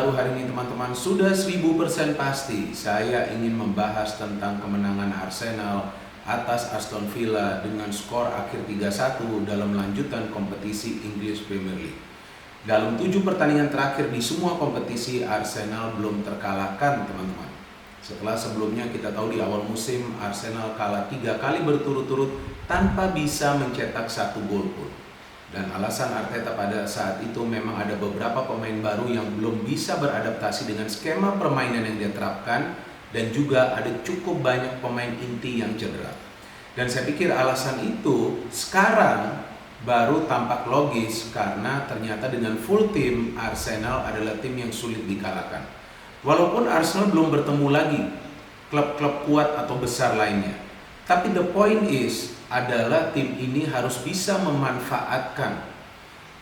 baru hari ini teman-teman, sudah 1000% pasti saya ingin membahas tentang kemenangan Arsenal atas Aston Villa dengan skor akhir 3-1 dalam lanjutan kompetisi English Premier League. Dalam 7 pertandingan terakhir di semua kompetisi, Arsenal belum terkalahkan teman-teman. Setelah sebelumnya kita tahu di awal musim Arsenal kalah 3 kali berturut-turut tanpa bisa mencetak 1 gol pun. Dan alasan Arteta pada saat itu memang ada beberapa pemain baru yang belum bisa beradaptasi dengan skema permainan yang dia terapkan, dan juga ada cukup banyak pemain inti yang cedera. Dan saya pikir alasan itu sekarang baru tampak logis karena ternyata dengan full tim Arsenal adalah tim yang sulit dikalahkan. Walaupun Arsenal belum bertemu lagi klub-klub kuat atau besar lainnya, tapi the point is adalah tim ini harus bisa memanfaatkan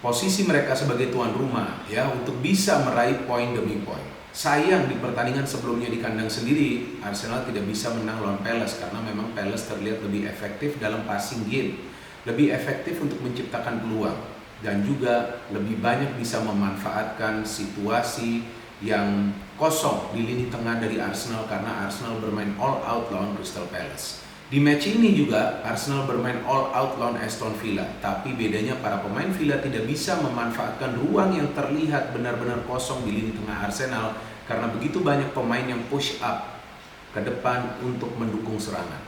posisi mereka sebagai tuan rumah ya untuk bisa meraih poin demi poin. Sayang di pertandingan sebelumnya di kandang sendiri Arsenal tidak bisa menang lawan Palace karena memang Palace terlihat lebih efektif dalam passing game, lebih efektif untuk menciptakan peluang, dan juga lebih banyak bisa memanfaatkan situasi yang kosong di lini tengah dari Arsenal karena Arsenal bermain all out lawan Crystal Palace. Di match ini juga Arsenal bermain all out lawan Aston Villa, tapi bedanya para pemain Villa tidak bisa memanfaatkan ruang yang terlihat benar-benar kosong di lini tengah Arsenal karena begitu banyak pemain yang push up ke depan untuk mendukung serangan.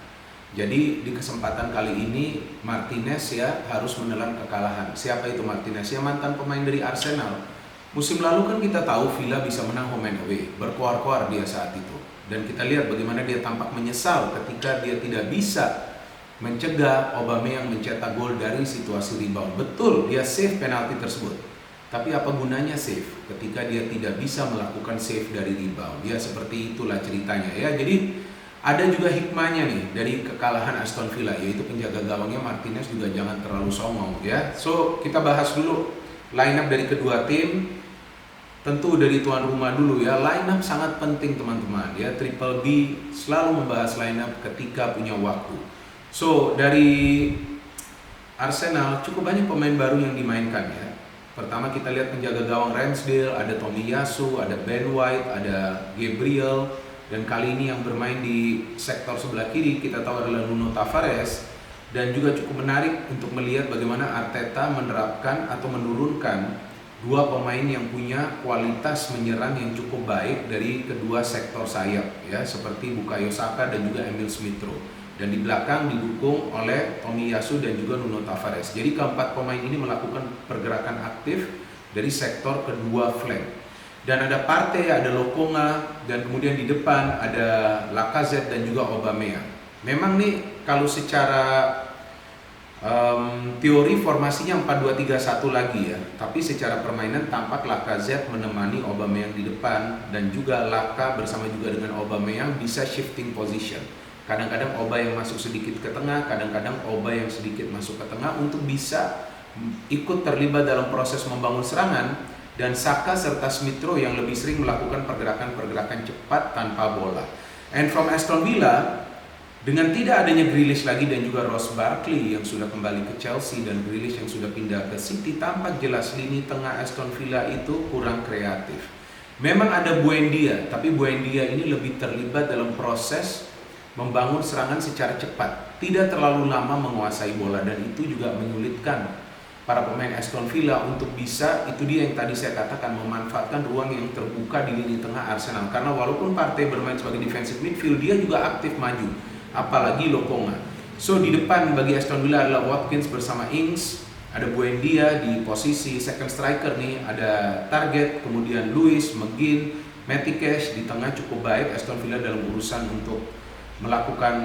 Jadi di kesempatan kali ini Martinez ya harus menelan kekalahan. Siapa itu Martinez? Ya mantan pemain dari Arsenal. Musim lalu kan kita tahu Villa bisa menang home and away, berkoar-koar dia saat itu. Dan kita lihat bagaimana dia tampak menyesal ketika dia tidak bisa mencegah Aubameyang mencetak gol dari situasi rebound. Betul, dia save penalti tersebut. Tapi apa gunanya save ketika dia tidak bisa melakukan save dari rebound? Ya seperti itulah ceritanya ya. Jadi ada juga hikmahnya nih dari kekalahan Aston Villa, yaitu penjaga gawangnya Martinez juga jangan terlalu songong ya. So kita bahas dulu line up dari kedua tim. Tentu dari tuan rumah dulu ya, line up sangat penting teman-teman ya. Triple B selalu membahas line up ketika punya waktu. So dari Arsenal cukup banyak pemain baru yang dimainkan ya. Pertama kita lihat penjaga gawang Ramsdale, ada Tomiyasu, ada Ben White, ada Gabriel, dan kali ini yang bermain di sektor sebelah kiri kita tahu adalah Nuno Tavares. Dan juga cukup menarik untuk melihat bagaimana Arteta menerapkan atau menurunkan dua pemain yang punya kualitas menyerang yang cukup baik dari kedua sektor sayap ya, seperti Bukayo Saka dan juga Emil Smith-Rowe, dan di belakang didukung oleh Tomiyasu dan juga Nuno Tavares. Jadi keempat pemain ini melakukan pergerakan aktif dari sektor kedua flank, dan ada Partey, ada Lokonga, dan kemudian di depan ada Lacazette dan juga Aubameyang. Memang nih kalau secara teori formasinya 4-2-3-1 lagi ya, tapi secara permainan tampak Lacazette menemani Aubameyang di depan, dan juga Laka bersama juga dengan Aubameyang bisa shifting position. Kadang-kadang Auba yang masuk sedikit ke tengah, kadang-kadang Auba yang sedikit masuk ke tengah untuk bisa ikut terlibat dalam proses membangun serangan, dan Saka serta Smith-Rowe yang lebih sering melakukan pergerakan-pergerakan cepat tanpa bola. And from Aston Villa, dengan tidak adanya Grealish lagi dan juga Ross Barkley yang sudah kembali ke Chelsea dan Grealish yang sudah pindah ke City, tampak jelas lini tengah Aston Villa itu kurang kreatif. Memang ada Buendia, tapi Buendia ini lebih terlibat dalam proses membangun serangan secara cepat, tidak terlalu lama menguasai bola, dan itu juga menyulitkan para pemain Aston Villa untuk bisa, itu dia yang tadi saya katakan, memanfaatkan ruang yang terbuka di lini tengah Arsenal. Karena walaupun Partey bermain sebagai defensive midfield, dia juga aktif maju, apalagi Lokonga. So di depan bagi Aston Villa adalah Watkins bersama Ings, ada Buendia di posisi second striker nih, ada Target, kemudian Lewis, McGinn, Matty Cash. Di tengah cukup baik Aston Villa dalam urusan untuk melakukan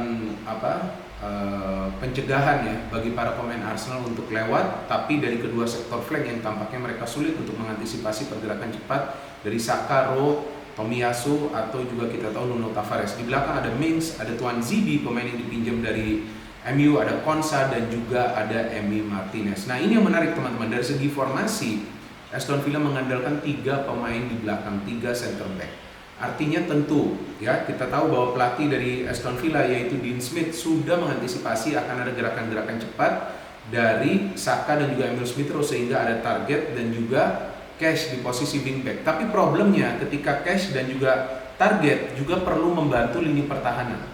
pencegahan ya bagi para pemain Arsenal untuk lewat, tapi dari kedua sektor flank yang tampaknya mereka sulit untuk mengantisipasi pergerakan cepat dari Saka, Rowe, Tomiyasu, atau juga kita tahu Nuno Tavares. Di belakang ada Mings, ada Tuan Zibi, pemain yang dipinjam dari MU, ada Konsa, dan juga ada Emi Martinez. Nah ini yang menarik teman-teman, dari segi formasi Aston Villa mengandalkan 3 pemain di belakang, 3 center back. Artinya tentu ya kita tahu bahwa pelatih dari Aston Villa yaitu Dean Smith sudah mengantisipasi akan ada gerakan-gerakan cepat dari Saka dan juga Emil Smith-Rowe, sehingga ada Target dan juga Cash di posisi wingback. Tapi problemnya ketika Cash dan juga Target juga perlu membantu lini pertahanan.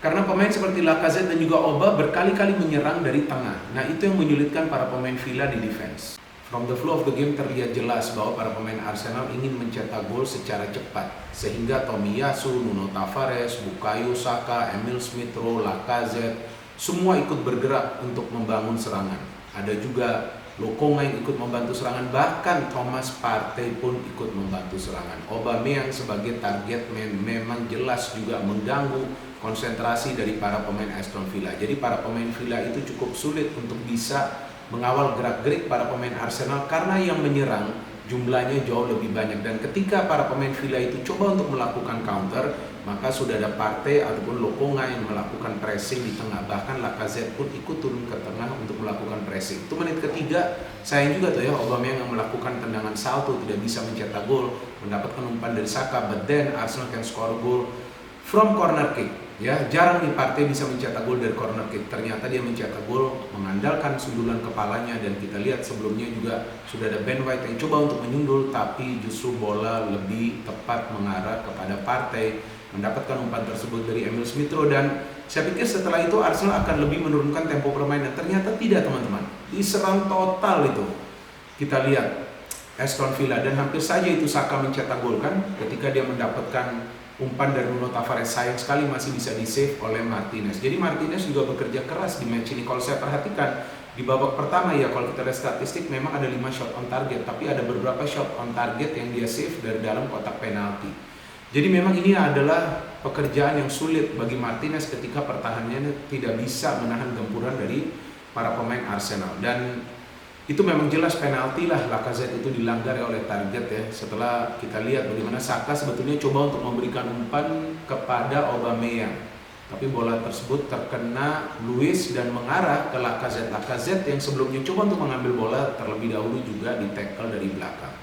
Karena pemain seperti Lacazette dan juga Oba berkali-kali menyerang dari tengah. Nah, itu yang menyulitkan para pemain Villa di defense. From the flow of the game terlihat jelas bahwa para pemain Arsenal ingin mencetak gol secara cepat. Sehingga Tomiyasu, Nuno Tavares, Bukayo Saka, Emil Smith Rowe, Lacazette semua ikut bergerak untuk membangun serangan. Ada juga Lokonga yang ikut membantu serangan, bahkan Thomas Partey pun ikut membantu serangan. Aubameyang sebagai target man memang jelas juga mengganggu konsentrasi dari para pemain Aston Villa. Jadi para pemain Villa itu cukup sulit untuk bisa mengawal gerak-gerik para pemain Arsenal karena yang menyerang jumlahnya jauh lebih banyak. Dan ketika para pemain Villa itu coba untuk melakukan counter, maka sudah ada Partey ataupun Lokonga yang melakukan pressing di tengah. Bahkan Lacazette pun ikut turun ke tengah untuk melakukan pressing. Itu menit ketiga, sayang juga tuh ya, Aubameyang yang melakukan tendangan salto tidak bisa mencetak gol, mendapatkan umpan dari Saka, but then Arsenal can score goal from corner kick. Ya, jarang nih Partey bisa mencetak gol dari corner kick. Ternyata dia mencetak gol mengandalkan sundulan kepalanya, dan kita lihat sebelumnya juga sudah ada Ben White yang coba untuk menyundul, tapi justru bola lebih tepat mengarah kepada Partey, mendapatkan umpan tersebut dari Emil Smith Rowe. Dan saya pikir setelah itu Arsenal akan lebih menurunkan tempo permainan. Ternyata tidak, teman-teman. Diserang total itu. Kita lihat Aston Villa, dan hampir saja itu Saka mencetak gol kan ketika dia mendapatkan umpan dari Nuno Tavares. Sayang sekali masih bisa di-save oleh Martinez. Jadi Martinez juga bekerja keras di match ini. Kalau saya perhatikan di babak pertama ya, kalau kita lihat statistik memang ada 5 shot on target, tapi ada beberapa shot on target yang dia save dari dalam kotak penalti. Jadi memang ini adalah pekerjaan yang sulit bagi Martinez ketika pertahanannya tidak bisa menahan gempuran dari para pemain Arsenal. Dan itu memang jelas penalti lah, Lacazette itu dilanggar oleh Target ya. Setelah kita lihat bagaimana Saka sebetulnya coba untuk memberikan umpan kepada Aubameyang, tapi bola tersebut terkena Luiz dan mengarah ke Lacazette. Lacazette yang sebelumnya coba untuk mengambil bola terlebih dahulu juga di tackle dari belakang.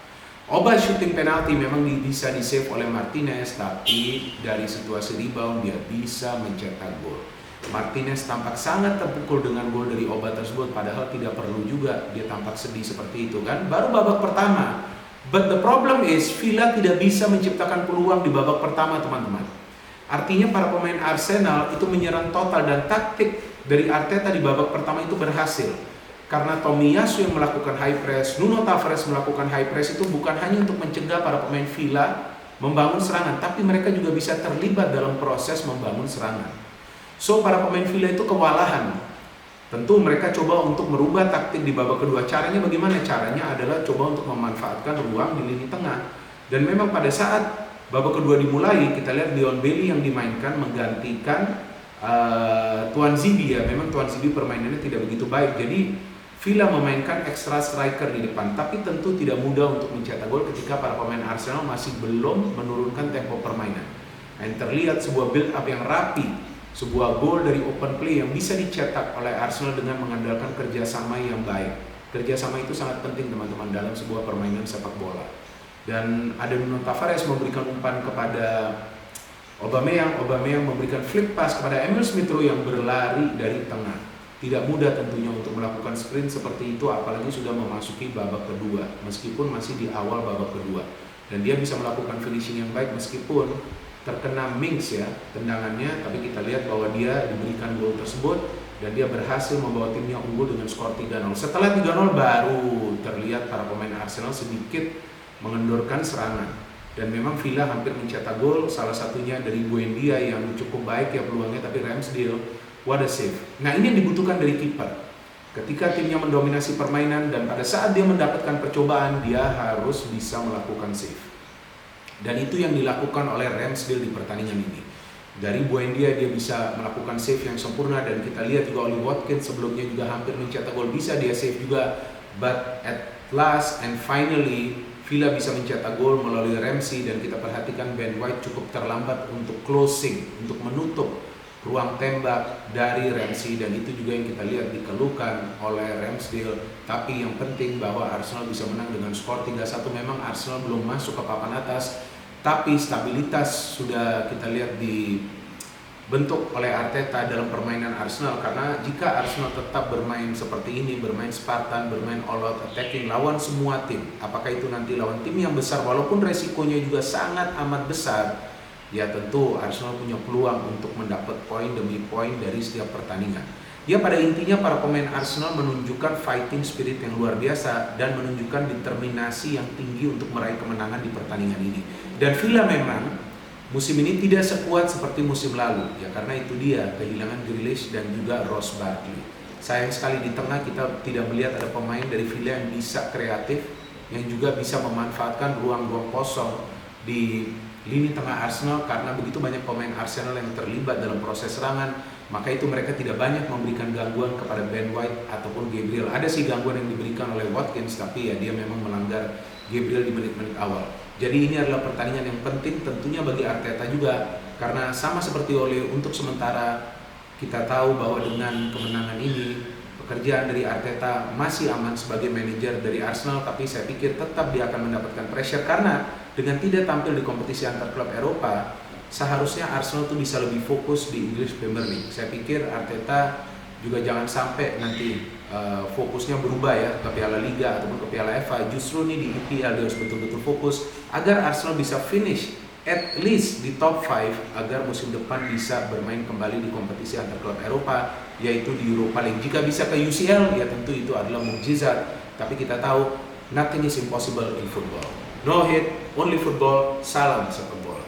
Oba shooting penalti memang bisa di-save oleh Martinez, tapi dari situasi rebound dia bisa mencetak gol. Martinez tampak sangat terpukul dengan gol dari Oba tersebut, padahal tidak perlu juga dia tampak sedih seperti itu kan. Baru babak pertama. But the problem is Villa tidak bisa menciptakan peluang di babak pertama, teman-teman. Artinya para pemain Arsenal itu menyerang total, dan taktik dari Arteta di babak pertama itu berhasil. Karena Tomiyasu yang melakukan high press, Nuno Tavares melakukan high press, itu bukan hanya untuk mencegah para pemain Villa membangun serangan, tapi mereka juga bisa terlibat dalam proses membangun serangan. So para pemain Villa itu kewalahan. Tentu mereka coba untuk merubah taktik di babak kedua. Caranya bagaimana? Caranya adalah coba untuk memanfaatkan ruang di lini tengah. Dan memang pada saat babak kedua dimulai, kita lihat Leon Bailey yang dimainkan menggantikan Tuan Zibi ya. Memang Tuan Zibi permainannya tidak begitu baik. Jadi Villa memainkan extra striker di depan, tapi tentu tidak mudah untuk mencetak gol ketika para pemain Arsenal masih belum menurunkan tempo permainan. Dan terlihat sebuah build up yang rapi, sebuah gol dari open play yang bisa dicetak oleh Arsenal dengan mengandalkan kerjasama yang baik. Kerjasama itu sangat penting, teman-teman, dalam sebuah permainan sepak bola. Dan ada Nuno Tavares memberikan umpan kepada Aubameyang memberikan flick pass kepada Emil Smith Rowe yang berlari dari tengah. Tidak mudah tentunya untuk melakukan sprint seperti itu, apalagi sudah memasuki babak kedua, meskipun masih di awal babak kedua. Dan dia bisa melakukan finishing yang baik meskipun terkena Mings ya tendangannya, tapi kita lihat bahwa dia diberikan gol tersebut dan dia berhasil membawa timnya unggul dengan skor 3-0. Setelah 3-0 baru terlihat para pemain Arsenal sedikit mengendorkan serangan. Dan memang Villa hampir mencetak gol, salah satunya dari Buendia yang cukup baik ya peluangnya, tapi Ramsdale, what a save. Nah ini yang dibutuhkan dari kiper. Ketika timnya mendominasi permainan dan pada saat dia mendapatkan percobaan, dia harus bisa melakukan save. Dan itu yang dilakukan oleh Ramsdale di pertandingan ini. Dari Buendia dia bisa melakukan save yang sempurna, dan kita lihat juga Oli Watkins sebelumnya juga hampir mencetak gol, bisa dia save juga. But at last and finally Villa bisa mencetak gol melalui Ramsey, dan kita perhatikan Ben White cukup terlambat untuk closing, untuk menutup ruang tembak dari Ramsey, dan itu juga yang kita lihat dikeluhkan oleh Ramsdale. Tapi yang penting bahwa Arsenal bisa menang dengan skor 3-1. Memang Arsenal belum masuk ke papan atas, tapi stabilitas sudah kita lihat di bentuk oleh Arteta dalam permainan Arsenal, karena jika Arsenal tetap bermain seperti ini, bermain Spartan, bermain all out attacking lawan semua tim, apakah itu nanti lawan tim yang besar walaupun resikonya juga sangat amat besar, ya tentu Arsenal punya peluang untuk mendapat poin demi poin dari setiap pertandingan. Ya pada intinya para pemain Arsenal menunjukkan fighting spirit yang luar biasa dan menunjukkan determinasi yang tinggi untuk meraih kemenangan di pertandingan ini. Dan Villa memang musim ini tidak sekuat seperti musim lalu, ya karena itu dia kehilangan Grealish dan juga Ross Barkley. Sayang sekali di tengah kita tidak melihat ada pemain dari Villa yang bisa kreatif, yang juga bisa memanfaatkan ruang-ruang kosong di lini tengah Arsenal, karena begitu banyak pemain Arsenal yang terlibat dalam proses serangan, maka itu mereka tidak banyak memberikan gangguan kepada Ben White ataupun Gabriel. Ada sih gangguan yang diberikan oleh Watkins, tapi ya dia memang melanggar Gabriel di menit-menit awal. Jadi ini adalah pertandingan yang penting tentunya bagi Arteta juga, karena sama seperti Ole, untuk sementara kita tahu bahwa dengan kemenangan ini pekerjaan dari Arteta masih aman sebagai manajer dari Arsenal, tapi saya pikir tetap dia akan mendapatkan pressure karena dengan tidak tampil di kompetisi antar klub Eropa, seharusnya Arsenal tuh bisa lebih fokus di English Premier League. Saya pikir Arteta juga jangan sampai nanti fokusnya berubah ya ke Piala Liga ataupun ke Piala FA. Justru nih di EPL dia harus betul-betul fokus agar Arsenal bisa finish at least di top 5 agar musim depan bisa bermain kembali di kompetisi antar klub Eropa, yaitu di Europa League. Jika bisa ke UCL ya tentu itu adalah mukjizat, tapi kita tahu nothing is impossible in football. No hate, only football. Salam sepak bola.